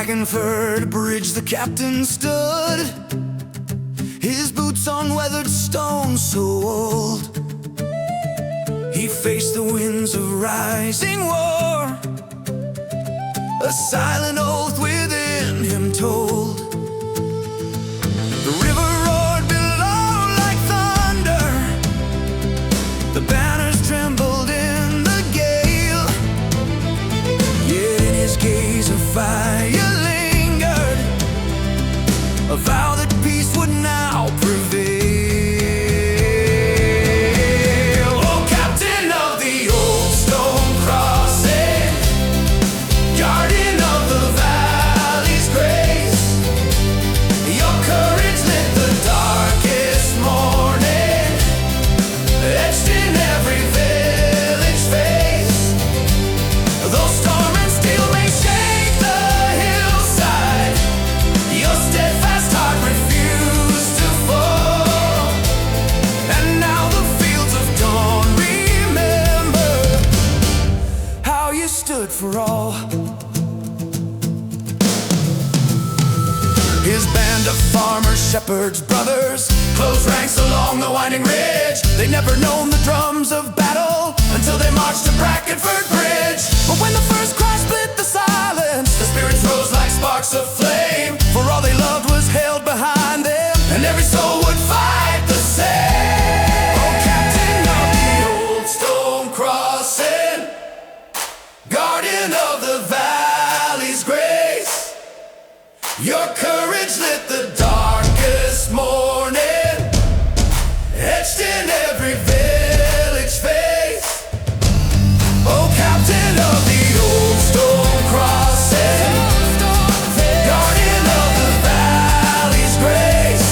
Brackenford bridge the captain stood, his boots on weathered stone so old. He faced the winds of rising war, a silent oath within him told. The river roared below like thunder, the banners trembled in the gale. Yet in his gaze a fire lingered, a vow that peace would now prevail. Oh, captain of the old stone crossing, guardian of the valley's grace, your courage lit the darkest morning, etched in every village face. Though storm and steel may shake the hillside, your steadfast heart refused to fall. And now the fields of dawn remember how you stood for all. His band of farmers, shepherds, brothers closed ranks along the winding ridge. They'd never known the drums of battle until they marched to Brackenford Bridge. But when the first cry split the silence, the spirits rose like sparks of flame. For all they loved was held behind them, and every soul would fight the same. Oh, captain of the old stone crossing, guardian of the valley's grace, your courage lit the darkest morning, etched in every village face. Oh, captain of the old stone crossing, guardian of the valley's grace,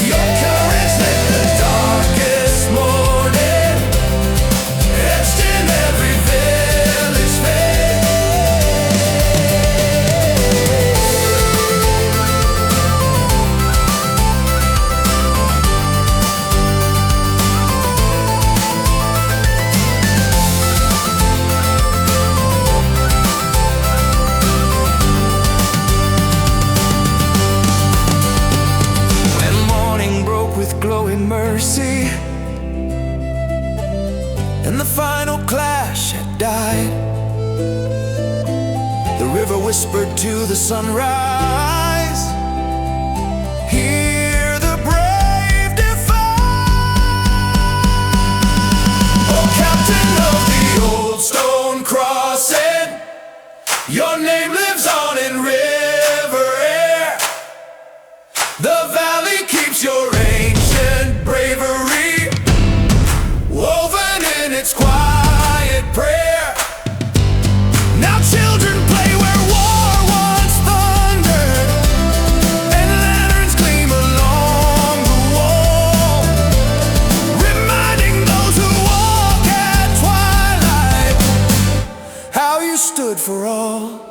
your courage lit the darkest morning, etched in every village face. When morning broke with glowing mercy, and the final clash had died, the river whispered to the sunrise, hear the brave defy. Oh, captain of the old stone crossing, your name lives on in river air. The valley keeps your ancient bravery woven in its quiet prayer. Now children play where war once thundered, and lanterns gleam along the wall, reminding those who walk at twilight how you stood for all.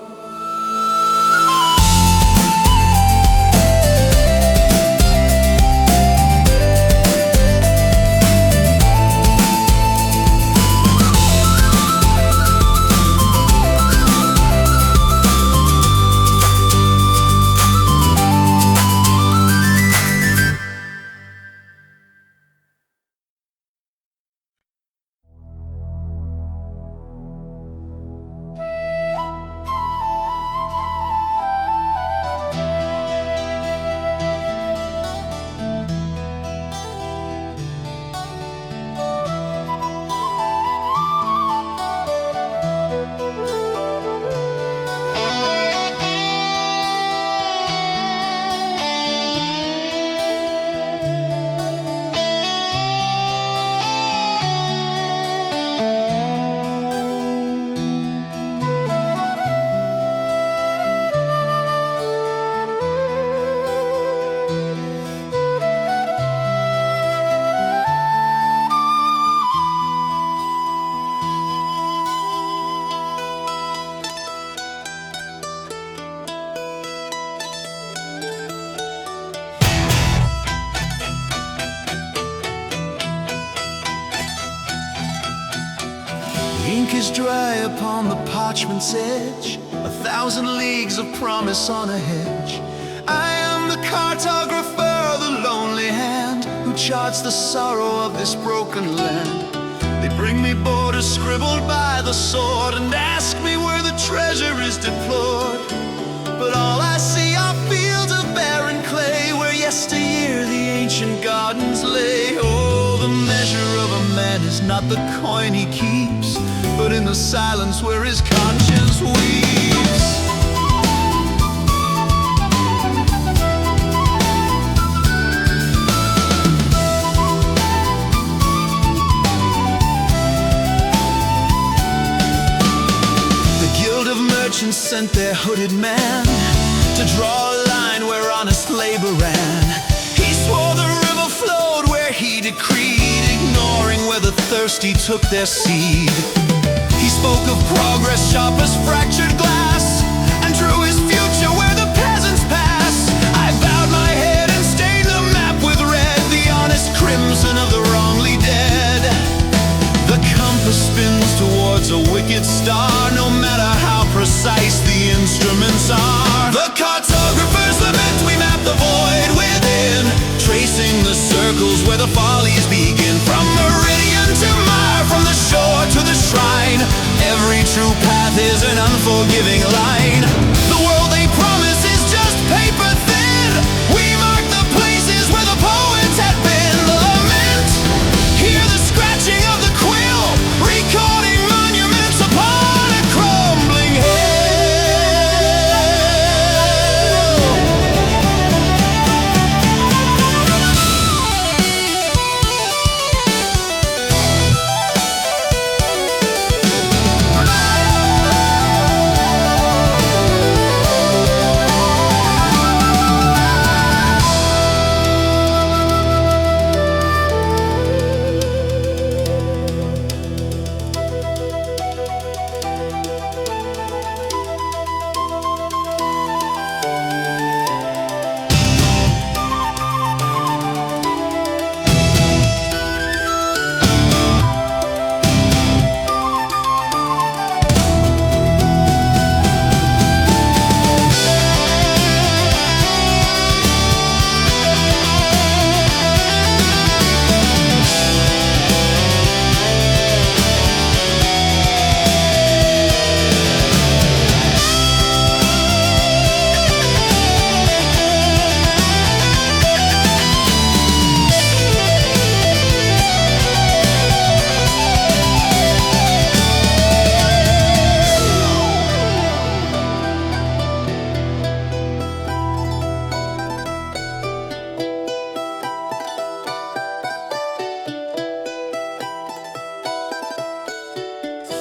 Ink is dry upon the parchment's edge, 1,000 leagues of promise on a hedge. I am the cartographer, the lonely hand, who charts the sorrow of this broken land. They bring me borders scribbled by the sword and ask me where the treasure is deplored. But all I see are fields of barren clay, where yesteryear the ancient gardens lay. Oh, the measure of a man is not the coin he keeps, but in the silence where his conscience weeps. Sent their hooded man to draw a line where honest labor ran. He swore the river flowed where he decreed, ignoring where the thirsty took their seed. He spoke of progress sharp as fractured glass, and drew his future where the peasants pass. I bowed my head and stained the map with red, the honest crimson of the wrongly dead. The compass spins towards a wicked star, no matter how precise the instruments are. The cartographer's lament, we map the void within, tracing the circles where the follies begin. From meridian to mire, from the shore to the shrine, every true path is an unforgiving line. The world they promise is just paper thin. We mark the places where the poets had been. The lament, hear the scratching of the quill, recording monuments upon a crumbling hill.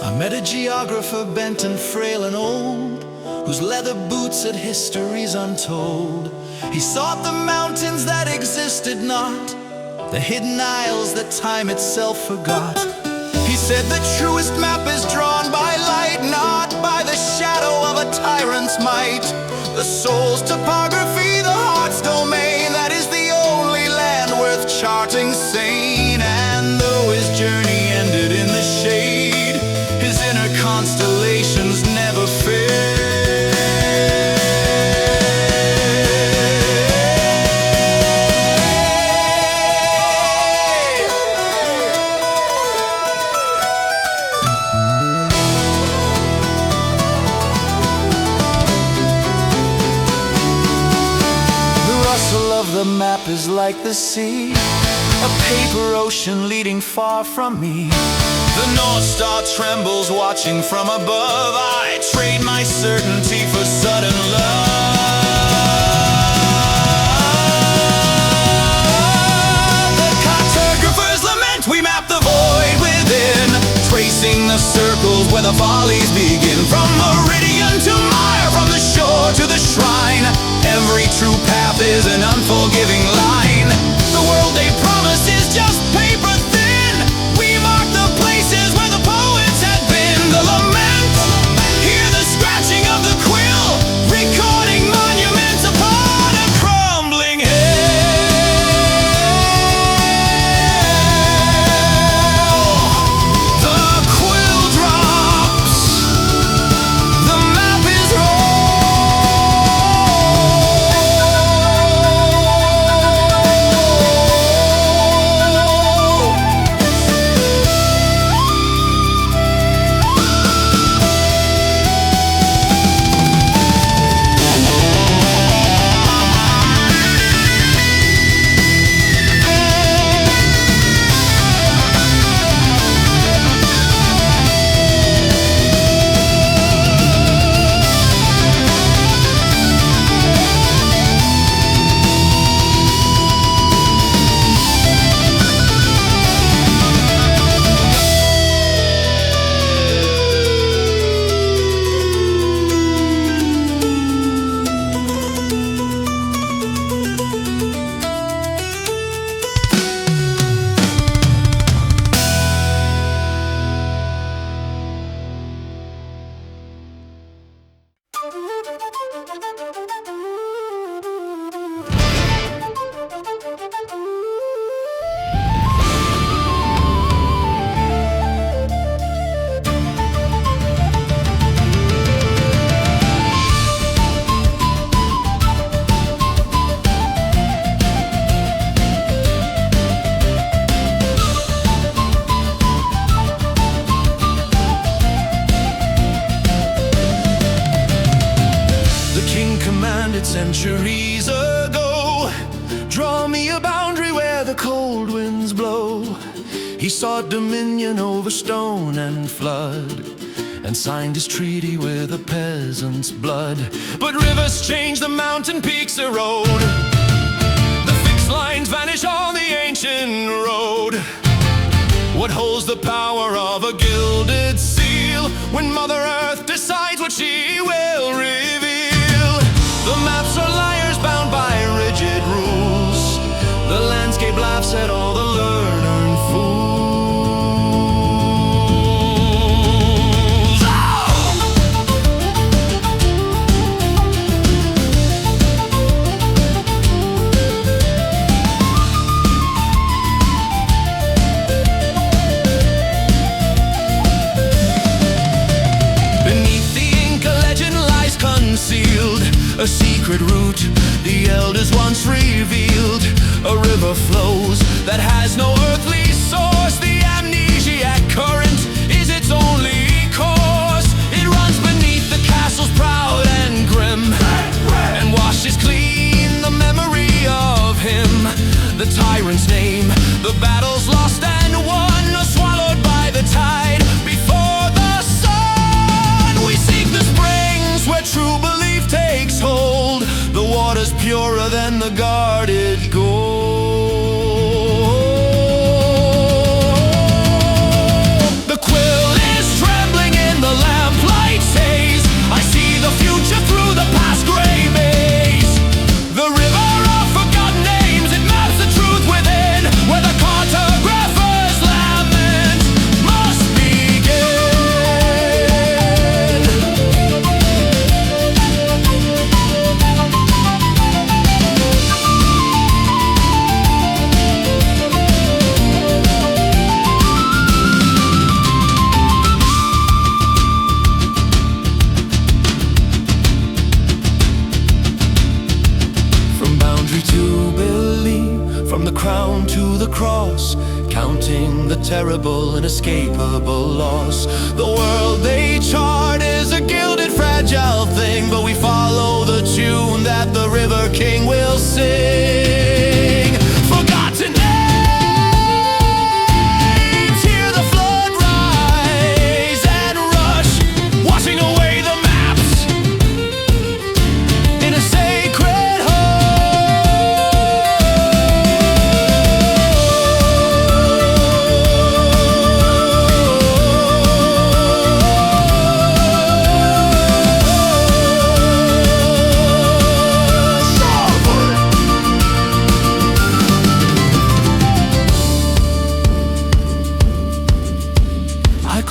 I met a geographer bent and frail and old, whose leather boots had histories untold. He sought the mountains that existed not, the hidden isles that time itself forgot. He said the truest map is drawn by light, not by the shadow of a tyrant's might. The soul's topography, the heart's domain, that is the only land worth charting sane. And though his journey ended in the shade, his inner constellations never fail. The map is like the sea, a paper ocean leading far from me. The North Star trembles watching from above. I trade my certainty for sudden love. The cartographer's lament, we map the void within, tracing the circles where the follies begin. From meridian to mire, from the shore to the shrine, every true path is an unforgiving line. The world they promise is just paper thin. We mark the places where the poets had been. The lament, hear the scratching of the quill, recording monuments upon a crumbling hill. The quill drops, the map is centuries ago. Draw me a boundary where the cold winds blow. He sought dominion over stone and flood, and signed his treaty with a peasant's blood. But rivers change, the mountain peaks erode, the fixed lines vanish on the ancient road. What holds the power of a gilded seal when Mother Earth decides what she will reveal? The maps are liars bound by rigid rules. The landscape laughs at all the learned fools. A secret route the elders once revealed. A river flows that has no earthly source. The amnesiac current is its only course. It runs beneath the castles proud and grim, and washes clean the memory of him. The tyrant's name, the battles lost and won, are swallowed by the tide before the sun. We seek the springs where true belief takes hold. The water's purer than the guarded gold. The quill is trembling in the lamplight's haze. I see the future through the past gray maze. The river of forgotten names, it maps the truth within, where the cartographer's lament must begin. From the crown to the cross, counting the terrible, inescapable loss. The world they chart is a gilded, fragile thing, but we follow the tune that the River King will sing. Forgotten names, hear the flood rise and rush, washing away the maps in a sacred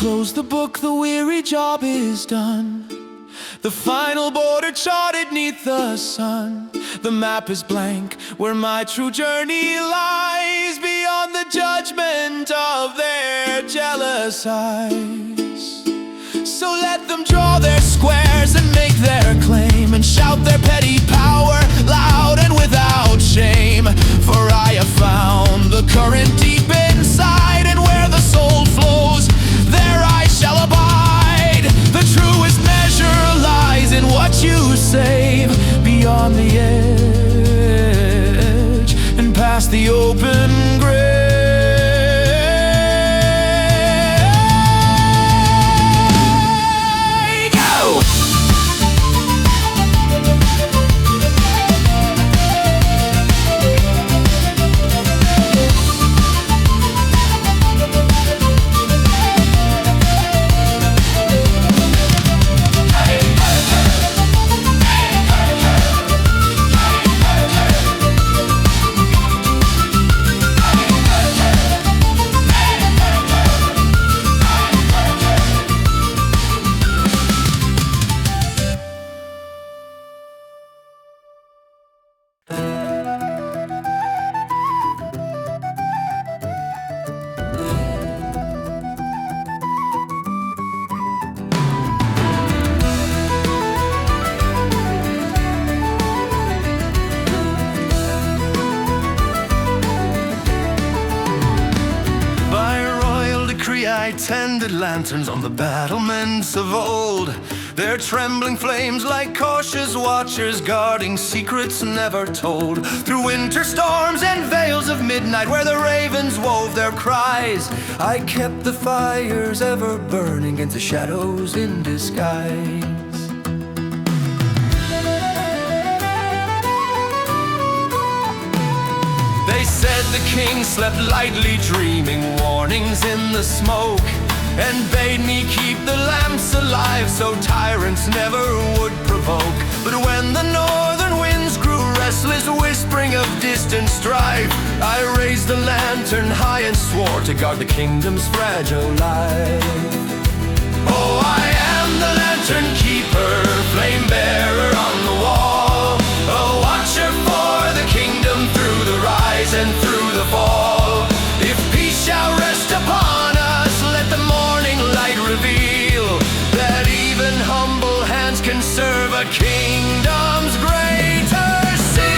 close the book, the weary job is done. The final border charted neath the sun. The map is blank where my true journey lies, beyond the judgment of their jealous eyes. So let them draw their squares and make their claim, and shout their petty power loud and without shame. For I have found the current deep inside, and where the soul flows, there I shall abide. The truest measure lies in what you save, beyond the edge and past the open grave. Go! I tended lanterns on the battlements of old. Their trembling flames like cautious watchers, guarding secrets never told. Through winter storms and veils of midnight, where the ravens wove their cries, I kept the fires ever burning against the shadows in disguise. They said the king slept lightly, dreaming warnings in the smoke, and bade me keep the lamps alive so tyrants never would provoke. But when the northern winds grew restless, whispering of distant strife, I raised the lantern high and swore to guard the kingdom's fragile life. Oh, I am the lantern keeper, flame bearer on the wall, a watcher for the kingdom through the rise and through the fall. If peace shall rest upon us, let the morning light reveal that even humble hands can serve a kingdom's greater seal.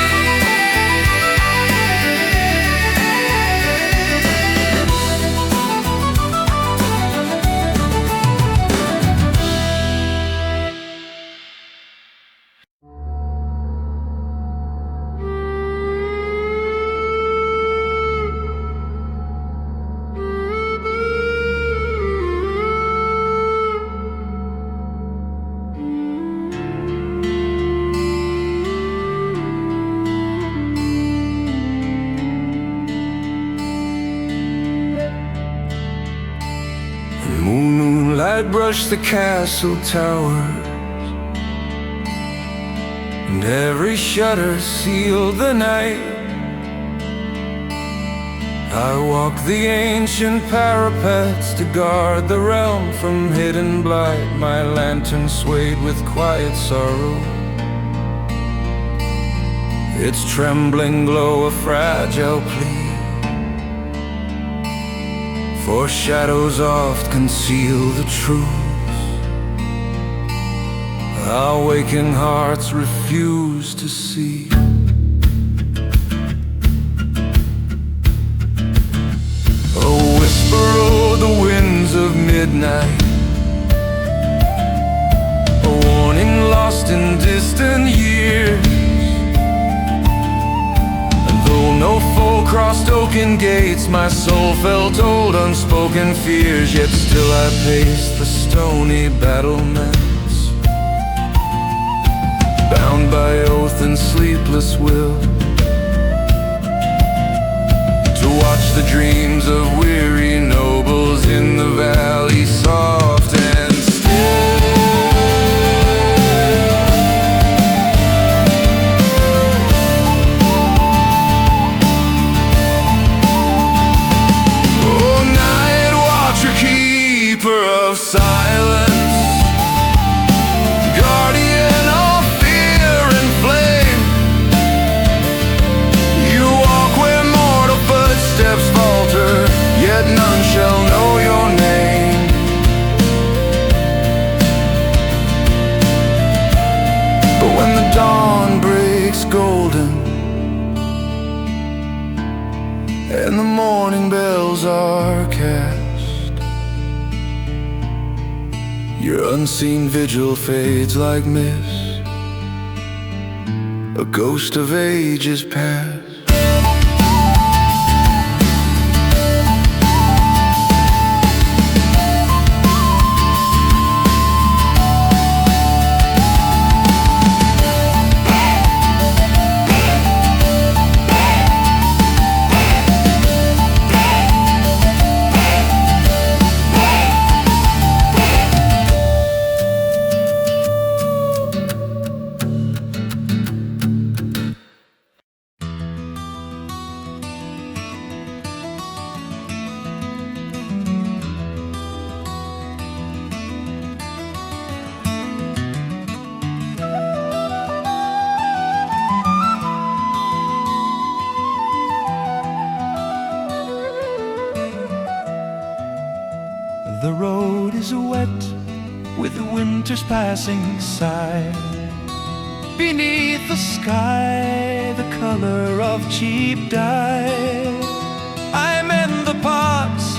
Moonlight brushed the castle towers, and every shutter sealed the night. I walked the ancient parapets to guard the realm from hidden blight. My lantern swayed with quiet sorrow, its trembling glow a fragile plea. For shadows oft conceal the truth our waking hearts refuse to see. A whisper o'er the winds of midnight, a warning lost in distant years. Though no foe crossed oaken gates, my soul felt old unspoken fears. Yet still I paced the stony battlements, bound by oath and sleepless will, to watch the dreams of weary nobles in the valley soft and still. Of silence, guardian of fear and flame, you walk where mortal footsteps falter, yet none shall know your name. But when the dawn breaks golden and the morning bells are cast, your unseen vigil fades like mist, a ghost of ages past. The road is wet with winter's passing sigh. Beneath the sky, the color of cheap dye. I mend the pots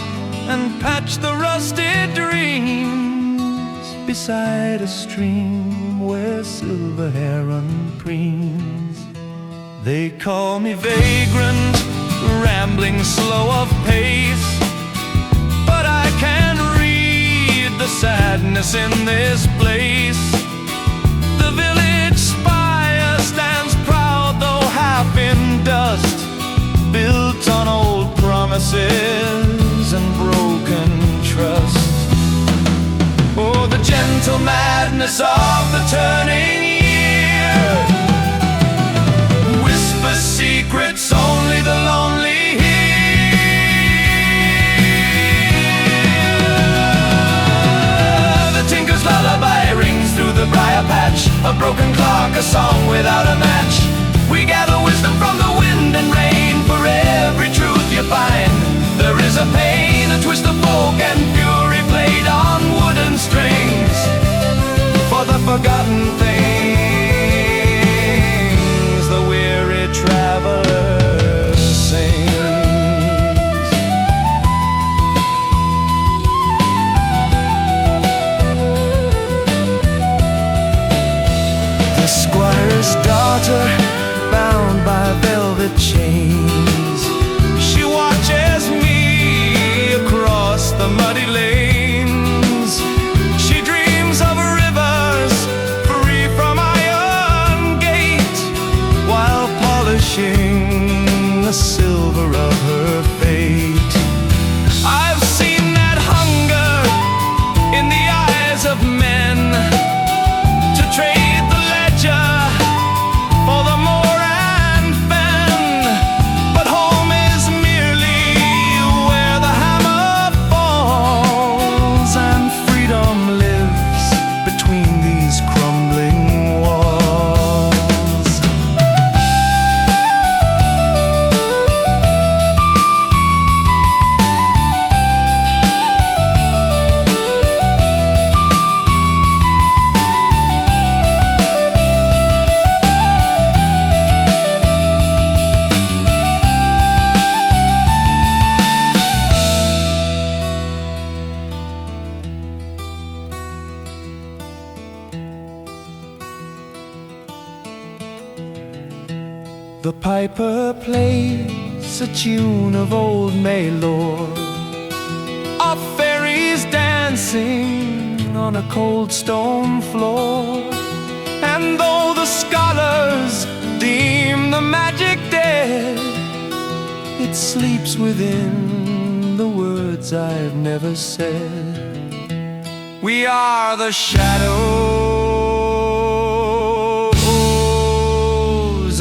and patch the rusted dreams. beside a stream where silver heron preens. They call me vagrant, rambling slow of pace, but I can read the sadness in this place. The village spire stands proud, though half in dust, built on old promises and broken trust. Oh, the gentle madness of the turning year whispers secrets only the lonely hear. The tinker's lullaby rings through the briar patch, a broken clock, a song without a match. We gather wisdom from the wind and rain. For every truth you find, there is a pain, a twist of folk and fury played on wooden strings. For the forgotten things the weary traveler sings. The squire's daughter, bound by velvet chains, she watches me across the muddy lanes. She dreams of rivers free from iron gate, while polishing the silver of her fate. I've seen that hunger in the eyes of men, to trade the ledger for the more and fen. But home is merely where the hammer falls, and freedom lives between these crumbling walls. The piper plays a tune of old May lore, of fairies dancing on a cold stone floor. And though the scholars deem the magic dead, it sleeps within the words I've never said. We are the shadows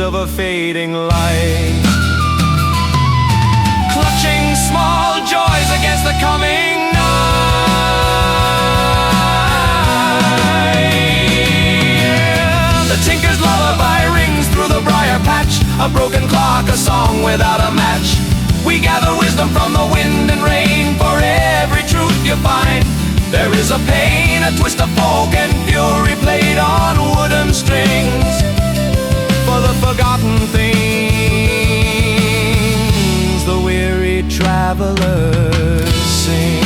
of a fading light, clutching small joys against the coming night. The tinker's lullaby rings through the briar patch, a broken clock, a song without a match. We gather wisdom from the wind and rain. For every truth you find, there is a pain, a twist of folk and fury played on wooden strings. For the forgotten things the weary traveler sings.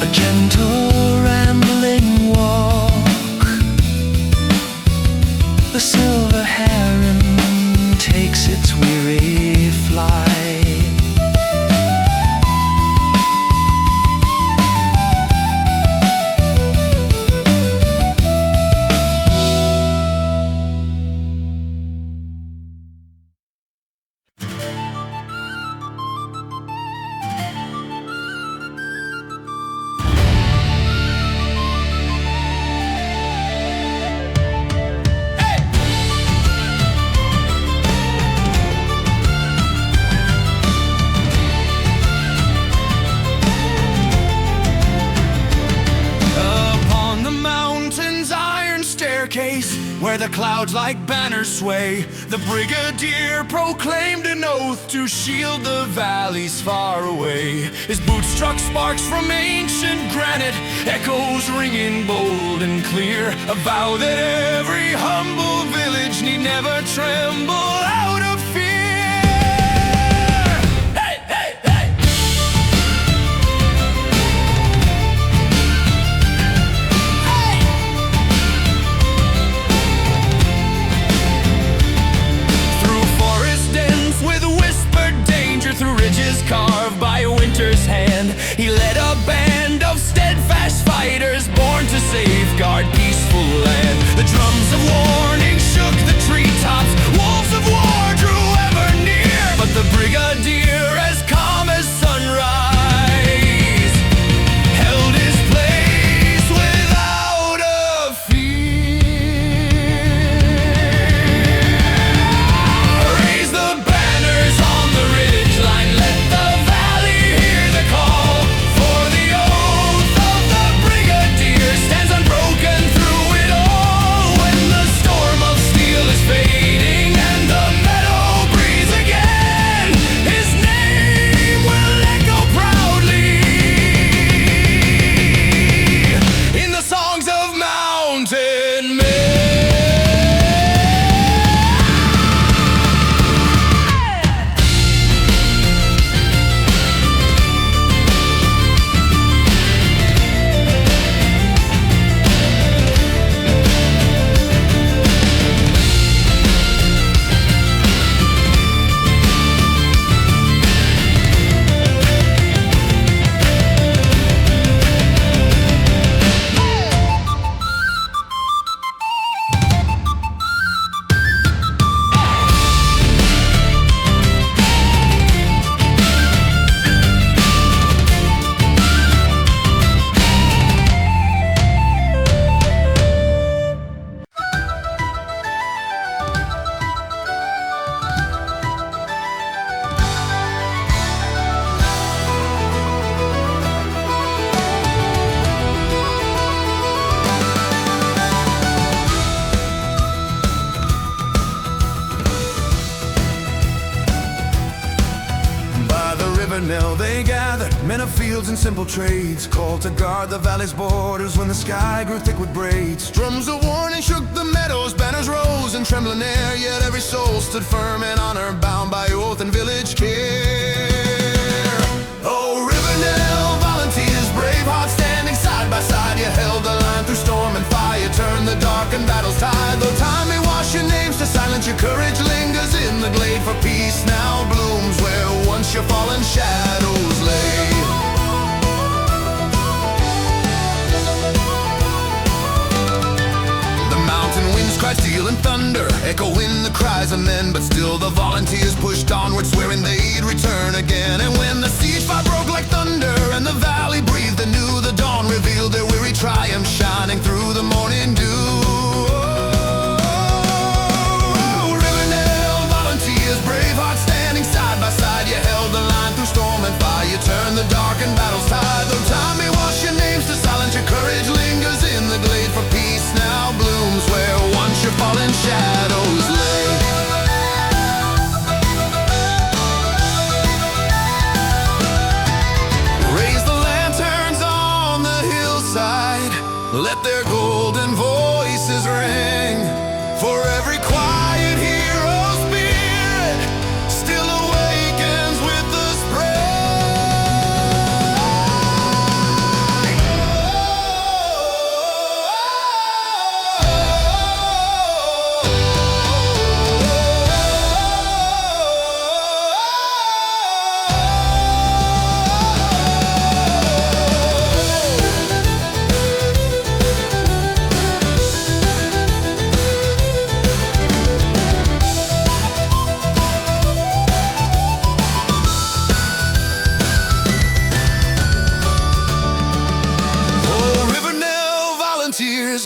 A gentle rambling walk, the silver heron takes its weary flight. Where the clouds like banners sway, the Brigadier proclaimed an oath to shield the valleys far away. His boots struck sparks from ancient granite, echoes ringing bold and clear, a vow that every humble village need never tremble out of voice of warning shook the treetops. Wolves of war drew ever near, but the Brigadier, as calm as sunrise, held his place without a fear. Raise the banners on the ridgeline, let the valley hear the call. For the oath of the Brigadier stands unbroken through it all. When the storm of steel is fading and the meadow breathes again, his name will echo proudly in the songs of mountain men. By the Riverknell they gathered, men of fields and simple trades, called to guard the valley's borders when the sky grew thick with braids. Drums of warning shook the meadows, banners rose in trembling air, yet every soul stood firm in honor, bound by oath and village care. Oh, Riverknell Volunteers, brave hearts standing side by side, you held the line through storm and fire, turned the darkened battle's tide. Though time may wash your names to silence, your courage lingers in the glade, for peace now blooms where once your fallen shadows lay. The mountain winds cried steel and thunder, echoing the cries of men, but still the volunteers pushed onward, swearing they'd return again. And when the siege fire broke like thunder and the valley breathed anew, the dawn revealed their weary triumph shining through the morning dew. Oh, Riverknell Volunteers, brave hearts standing side by side, you held the line through storm and fire, you turned the darkened battle's tide. Though time may wash your names to silence, your courage lingers in the glade, for peace now blooms where once your fallen shadows lay. Raise the lanterns on the hillside, let their golden voices ring, for every quiet hero spirit still awakens with the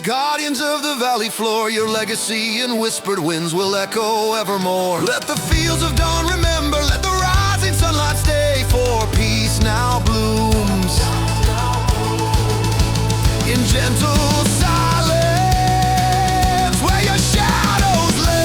guardians of the valley floor, your legacy in whispered winds will echo evermore. Let the fields of dawn remember, let the rising sunlight stay, for peace now blooms in gentle silence where your shadows lay.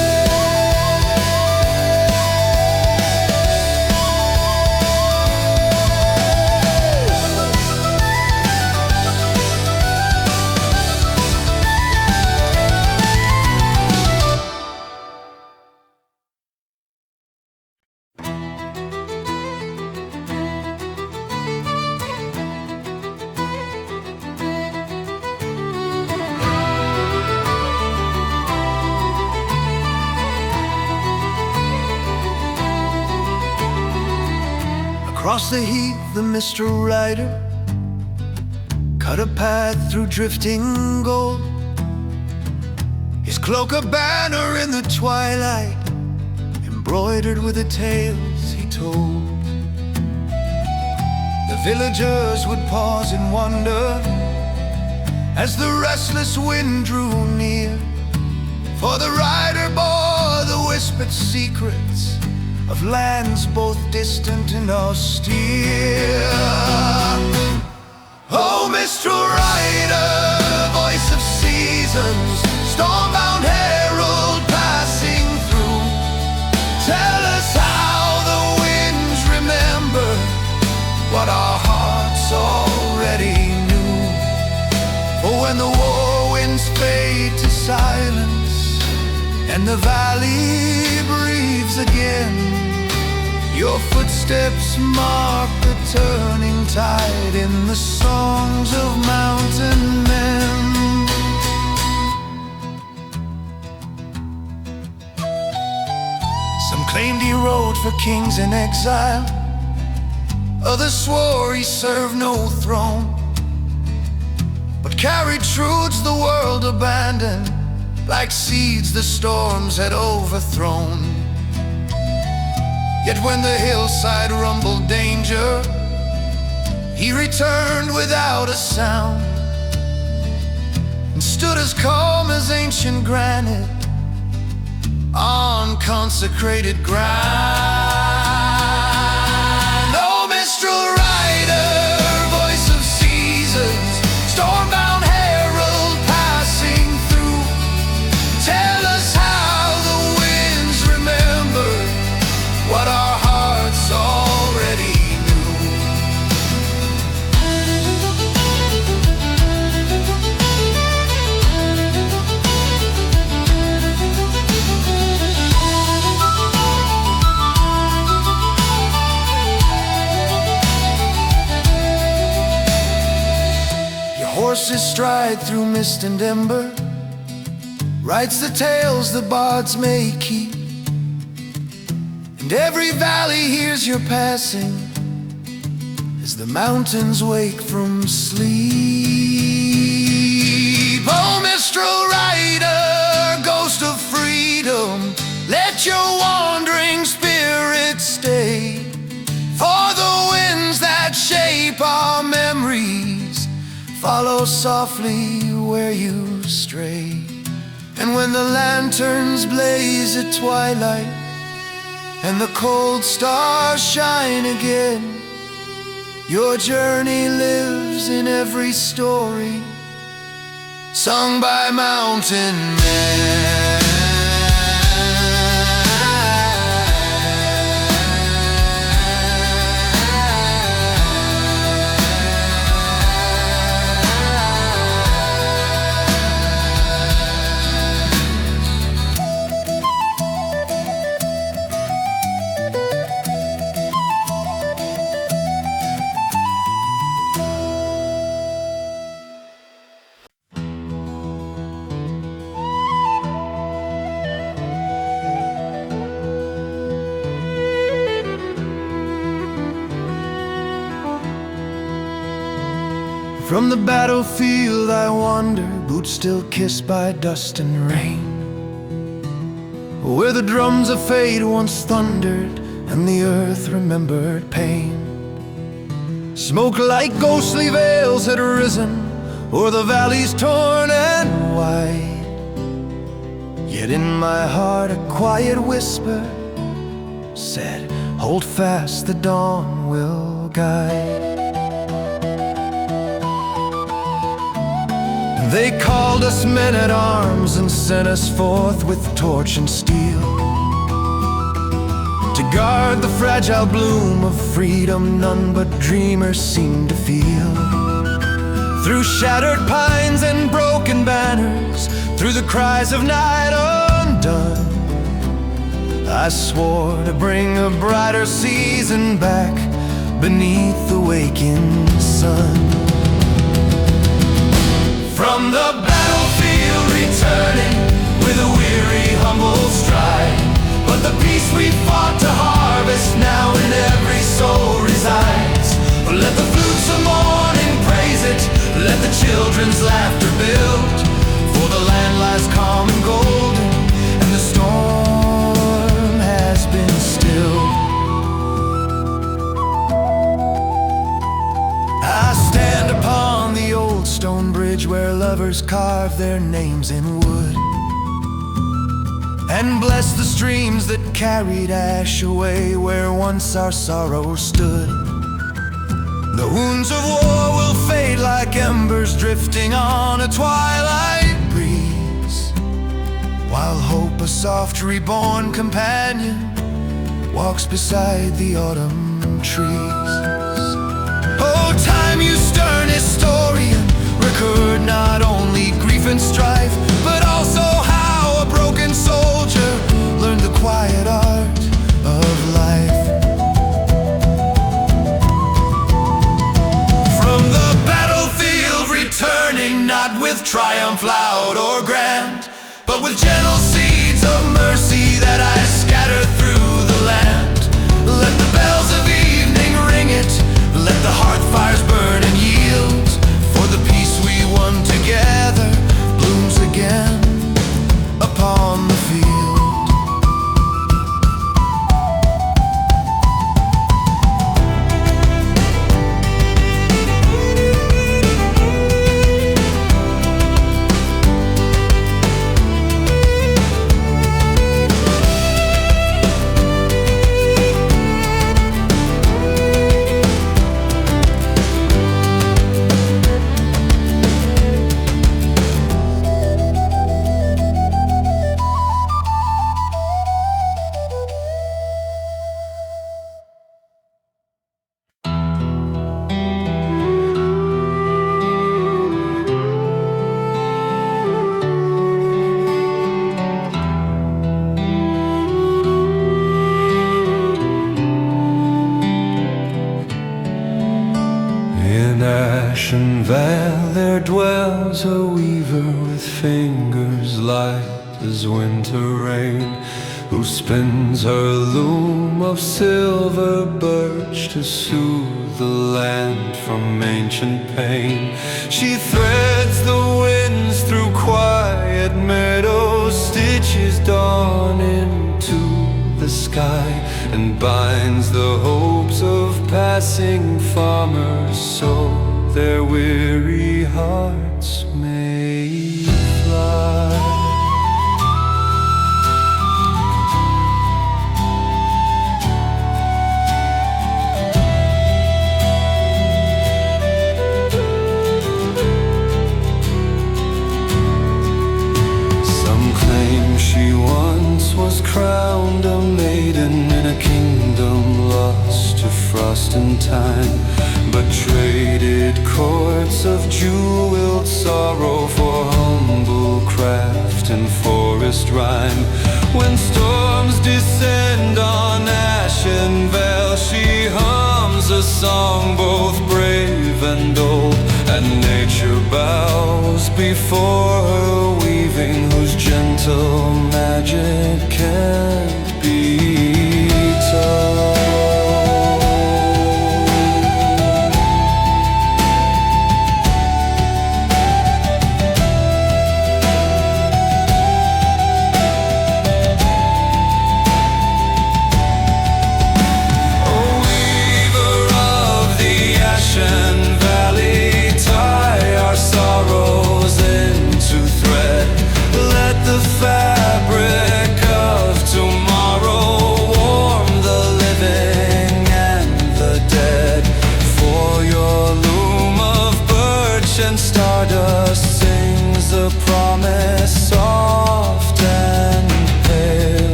Across the heath, the Mistral Rider cut a path through drifting gold. His cloak a banner in the twilight, embroidered with the tales he told. The villagers would pause in wonder as the restless wind drew near, for the rider bore the whispered secrets of lands both distant and austere. Oh, Mistral Rider, voice of seasons, stormbound herald passing through, tell us how the winds remember what our hearts already knew. For when the war winds fade to silence and the valley breathes again, your footsteps mark the turning tide in the songs of mountain men. Some claimed he rode for kings in exile, others swore he served no throne, but carried truths the world abandoned, like seeds the storms had overthrown. Yet when the hillside rumbled danger, he returned without a sound, and stood as calm as ancient granite on consecrated ground. Oh, Mistral Rider, voice of seasons, stormbound herald passing through, tell us how the winds remember what our hearts already knew. Your horses stride through mist and ember, writes the tales the bards may keep, and every valley hears your passing as the mountains wake from sleep. Oh, Mistral Rider, ghost of freedom, let your wandering spirit stay, for the winds that shape our memories follow softly where you stray. And when the lanterns blaze at twilight and the cold stars shine again, your journey lives in every story sung by mountain men. From the battlefield I wander, boots still kissed by dust and rain, where the drums of fate once thundered and the earth remembered pain. Smoke like ghostly veils had risen o'er the valleys torn and wide, yet in my heart a quiet whisper said, hold fast, the dawn will guide. They called us men at arms and sent us forth with torch and steel, to guard the fragile bloom of freedom none but dreamers seem to feel. Through shattered pines and broken banners, through the cries of night undone, I swore to bring a brighter season back beneath the waking sun. From the battlefield returning with a weary, humble stride, but the peace we fought to harvest now in every soul resides. Let the flutes of morning praise it, let the children's laughter build, for the land lies calm and gold. carve their names in wood, and bless the streams that carried ash away where once our sorrow stood. The wounds of war will fade like embers drifting on a twilight breeze, while hope, a soft reborn companion, walks beside the autumn trees. Oh, time, you stern historian, record not only grief and strife, but also how a broken soldier learned the quiet art of life. From the battlefield returning, not with triumph loud or grand, but with gentle seeds of mercy that I scatter through the land. Let the bells of evening ring it, let the hearth fires burn and yield, for the peace we won together blooms again upon the field. Ashen Vale there dwells a weaver with fingers light as winter rain, who spins her loom of silver birch to soothe the land from ancient pain. She threads the winds through quiet meadows, stitches dawn into the sky, and binds the hopes of passing farmers so their weary hearts may fly. Some claim she once was crowned a maiden in a kingdom lost to frost and time, but traded courts of jeweled sorrow for humble craft and forest rhyme. When storms descend on Ashen Vale, she hums a song both brave and old, and nature bows before her weaving, whose gentle magic can't be told.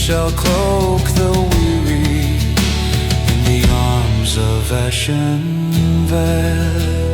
Shall cloak the weary in the arms of Ashen Vale.